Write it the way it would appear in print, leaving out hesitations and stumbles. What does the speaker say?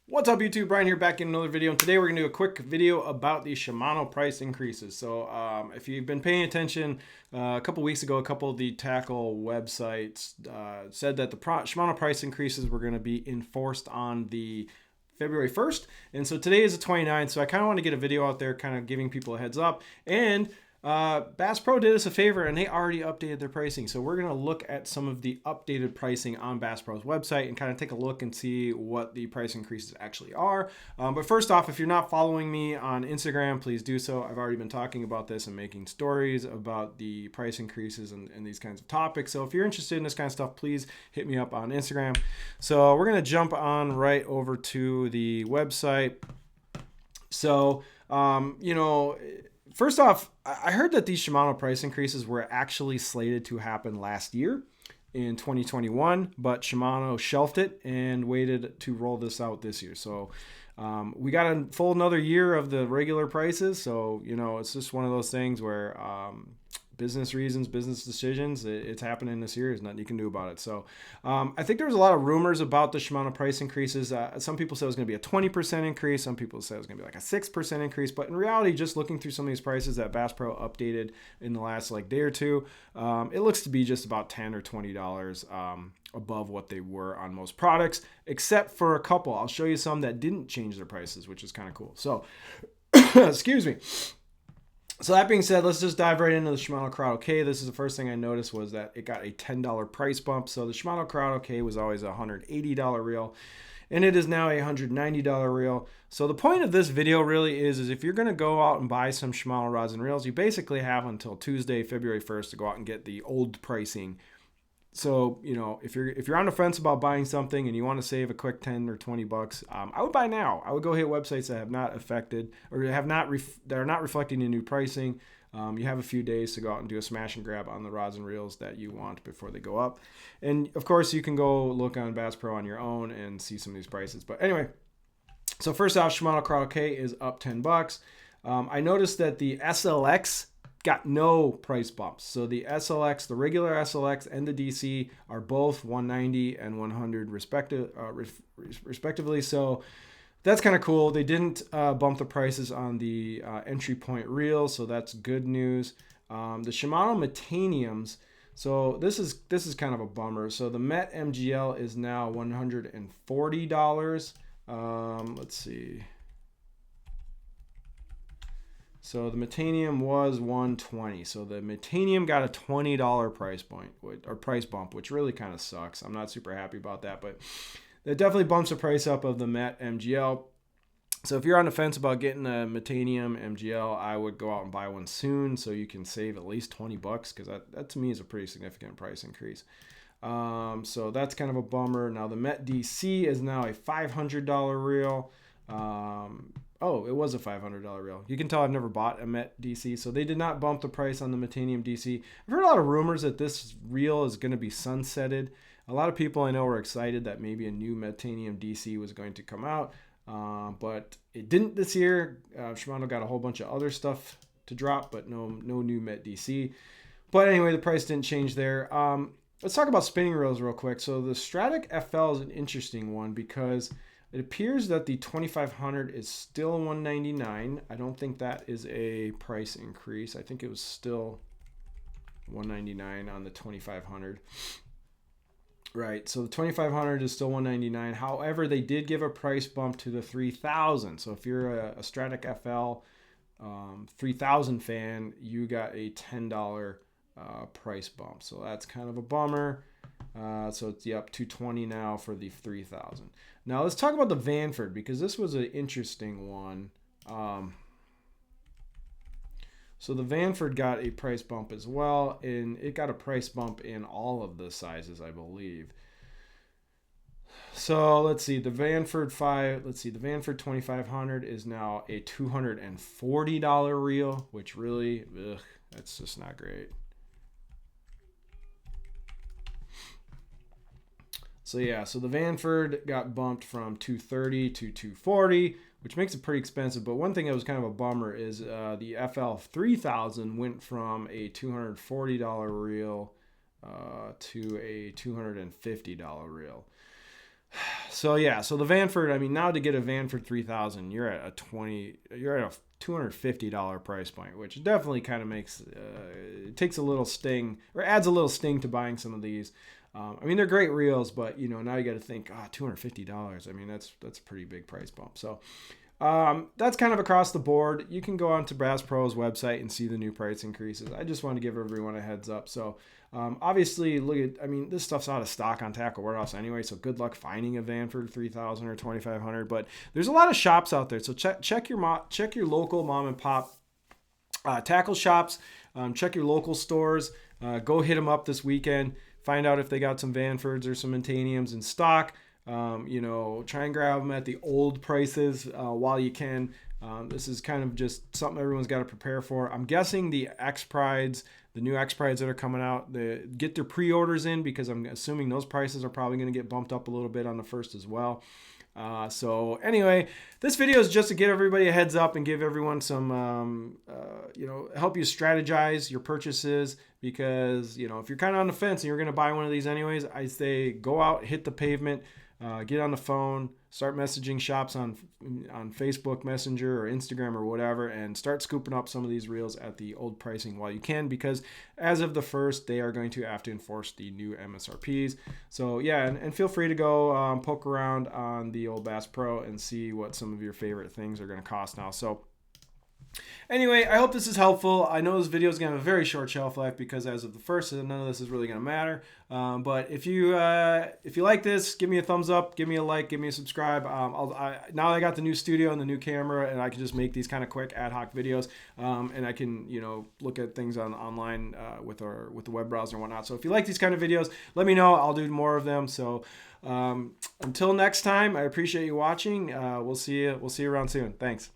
What's up YouTube, Brian here back in another video, and today we're going to do a quick video about the Shimano price increases. So if you've been paying attention, a couple weeks ago, a couple of the tackle websites said that the Shimano price increases were going to be enforced on the February 1st. And so today is the 29th, so I kind of want to get a video out there kind of giving people a heads up. And Bass Pro did us a favor and they already updated their pricing. So we're going to look at some of the updated pricing on Bass Pro's website and kind of take a look and see what the price increases actually are. But first off, if you're not following me on Instagram, please do so. I've already been talking about this and making stories about the price increases and these kinds of topics. So if you're interested in this kind of stuff, please hit me up on Instagram. So we're going to jump on right over to the website. So, first off, I heard that these Shimano price increases were actually slated to happen last year in 2021, but Shimano shelved it and waited to roll this out this year. So we got a full another year of the regular prices. So, it's just one of those things where business reasons, business decisions, it's happening this year. There's nothing you can do about it. So I think there was a lot of rumors about the Shimano price increases. Some people said it was going to be a 20% increase. Some people said it was going to be like a 6% increase. But in reality, just looking through some of these prices that Bass Pro updated in the last day or two, it looks to be just about $10 or $20 above what they were on most products, except for a couple. I'll show you some that didn't change their prices, which is kind of cool. So, excuse me. So that being said, let's just dive right into the Shimano Crowd OK. This is the first thing I noticed was that it got a $10 price bump. So the Shimano Crowd OK was always a $180 reel, and it is now a $190 reel. So the point of this video really is if you're going to go out and buy some Shimano rods and reels, you basically have until Tuesday, February 1st to go out and get the old pricing. So, if you're on the fence about buying something and you want to save a quick 10 or 20 bucks, I would buy now. I would go hit websites that have not affected or that are not reflecting the new pricing. You have a few days to go out and do a smash and grab on the rods and reels that you want before they go up. And of course, you can go look on Bass Pro on your own and see some of these prices. But anyway, so first off, Shimano Crowd OK is up 10 bucks. I noticed that the SLX got no price bumps. So the SLX, the regular SLX and the DC are both 190 and 100 respectively. So that's kind of cool. They didn't bump the prices on the entry point reel, so that's good news. The Shimano Metaniums, so this is kind of a bummer. So the Met MGL is now $140. Let's see. So the Metanium was $120. So the Metanium got a $20 price bump, which really kind of sucks. I'm not super happy about that, but it definitely bumps the price up of the Met MGL. So if you're on the fence about getting a Metanium MGL, I would go out and buy one soon so you can save at least 20 bucks because that to me is a pretty significant price increase. So that's kind of a bummer. Now the Met DC is now a $500 reel. Oh, it was a $500 reel. You can tell I've never bought a Met DC, so they did not bump the price on the Metanium DC. I've heard a lot of rumors that this reel is going to be sunsetted. A lot of people I know were excited that maybe a new Metanium DC was going to come out, but it didn't this year. Shimano got a whole bunch of other stuff to drop, but no new Met DC. But anyway, the price didn't change there. Let's talk about spinning reels real quick. So the Stratic FL is an interesting one because it appears that the 2500 is still $199. I don't think that is a price increase. I think it was still $199 on the 2500. Right, so the 2500 is still $199. However, they did give a price bump to the 3000. So if you're a Stratic FL 3000 fan, you got a $10 price bump. So that's kind of a bummer. So it's up $220 now for the 3000. Now let's talk about the Vanford because this was an interesting one. So the Vanford got a price bump as well, and it got a price bump in all of the sizes, I believe. So let's see, the Vanford 2500 is now a $240 reel, which really, that's just not great. So yeah, so the Vanford got bumped from $230 to $240, which makes it pretty expensive. But one thing that was kind of a bummer is the FL 3000 went from a $240 reel to a $250 reel. So yeah, so the Vanford, I mean, now to get a Vanford 3000, you're at a $250 price point, which definitely kind of makes it takes a little sting, or adds a little sting to buying some of these. I mean, they're great reels, but now you got to think, $250. I mean, that's a pretty big price bump. So that's kind of across the board. You can go on to Bass Pro's website and see the new price increases. I just want to give everyone a heads up. So obviously, this stuff's out of stock on Tackle Warehouse anyway, so good luck finding a Vanford 3000 or 2500. But there's a lot of shops out there, so check your local mom and pop tackle shops. Check your local stores. Go hit them up this weekend. Find out if they got some Vanfords or some Mentaniums in stock. Try and grab them at the old prices while you can. This is kind of just something everyone's got to prepare for. I'm guessing the new X Prides that are coming out, get their pre-orders in, because I'm assuming those prices are probably going to get bumped up a little bit on the first as well. So anyway, this video is just to give everybody a heads up and give everyone some, help you strategize your purchases, because, if you're kind of on the fence and you're going to buy one of these anyways, I say go out, hit the pavement, get on the phone, start messaging shops on Facebook Messenger or Instagram or whatever, and start scooping up some of these reels at the old pricing while you can, because as of the 1st, they are going to have to enforce the new MSRPs. So yeah, and feel free to go poke around on the old Bass Pro and see what some of your favorite things are going to cost now. So anyway, I hope this is helpful. I know this video is going to have a very short shelf life, because as of the 1st, none of this is really going to matter. But if you like this, give me a thumbs up, give me a like, give me a subscribe. Now I got the new studio and the new camera, and I can just make these kind of quick ad hoc videos, and I can look at things online with the web browser and whatnot. So if you like these kind of videos, let me know. I'll do more of them. So until next time, I appreciate you watching. We'll see you around soon. Thanks.